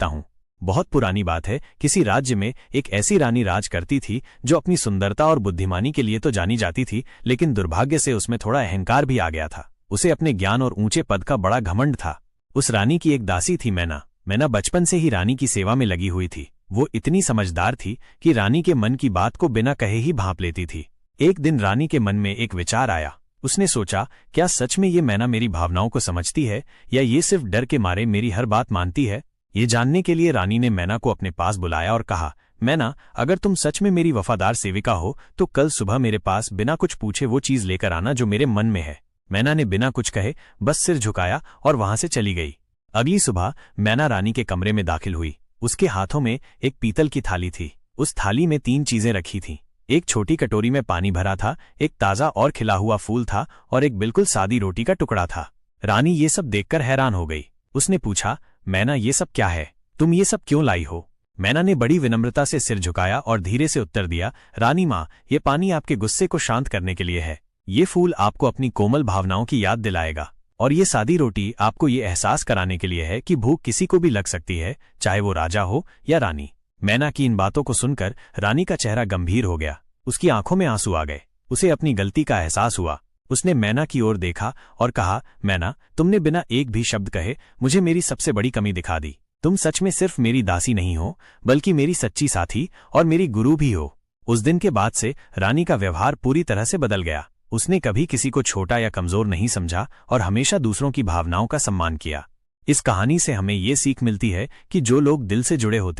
लिखता हूँ। बहुत पुरानी बात है, किसी राज्य में एक ऐसी रानी राज करती थी जो अपनी सुंदरता और बुद्धिमानी के लिए तो जानी जाती थी, लेकिन दुर्भाग्य से उसमें थोड़ा अहंकार भी आ गया था। उसे अपने ज्ञान और ऊंचे पद का बड़ा घमंड था। उस रानी की एक दासी थी मैना। मैना बचपन से ही रानी की सेवा में लगी हुई थी। वो इतनी समझदार थी कि रानी के मन की बात को बिना कहे ही भांप लेती थी। एक दिन रानी के मन में एक विचार आया। उसने सोचा, क्या सच में ये मैना मेरी भावनाओं को समझती है या ये सिर्फ डर के मारे मेरी हर बात मानती है? ये जानने के लिए रानी ने मैना को अपने पास बुलाया और कहा, मैना, अगर तुम सच में मेरी वफादार सेविका हो तो कल सुबह मेरे पास बिना कुछ पूछे वो चीज लेकर आना जो मेरे मन में है। मैना ने बिना कुछ कहे बस सिर झुकाया और वहां से चली गई। अगली सुबह मैना रानी के कमरे में दाखिल हुई। उसके हाथों में एक पीतल की थाली थी। उस थाली में 3 चीजें रखी थीं। एक छोटी कटोरी में पानी भरा था, एक ताजा और खिला हुआ फूल था और एक बिल्कुल सादी रोटी का टुकड़ा था। रानी ये सब देखकर हैरान हो गई। उसने पूछा, मैना, ये सब क्या है? तुम ये सब क्यों लाई हो? मैना ने बड़ी विनम्रता से सिर झुकाया और धीरे से उत्तर दिया, रानी माँ, ये पानी आपके गुस्से को शांत करने के लिए है। ये फूल आपको अपनी कोमल भावनाओं की याद दिलाएगा और ये सादी रोटी आपको ये एहसास कराने के लिए है कि भूख किसी को भी लग सकती है, चाहे वो राजा हो या रानी। मैना की इन बातों को सुनकर रानी का चेहरा गंभीर हो गया। उसकी आंखों में आंसू आ गए। उसे अपनी गलती का एहसास हुआ। उसने मैना की ओर देखा और कहा, मैना, तुमने बिना एक भी शब्द कहे मुझे मेरी सबसे बड़ी कमी दिखा दी। तुम सच में सिर्फ मेरी दासी नहीं हो, बल्कि मेरी सच्ची साथी और मेरी गुरु भी हो। उस दिन के बाद से रानी का व्यवहार पूरी तरह से बदल गया। उसने कभी किसी को छोटा या कमजोर नहीं समझा और हमेशा दूसरों की भावनाओं का सम्मान किया। इस कहानी से हमें ये सीख मिलती है कि जो लोग दिल से जुड़े होते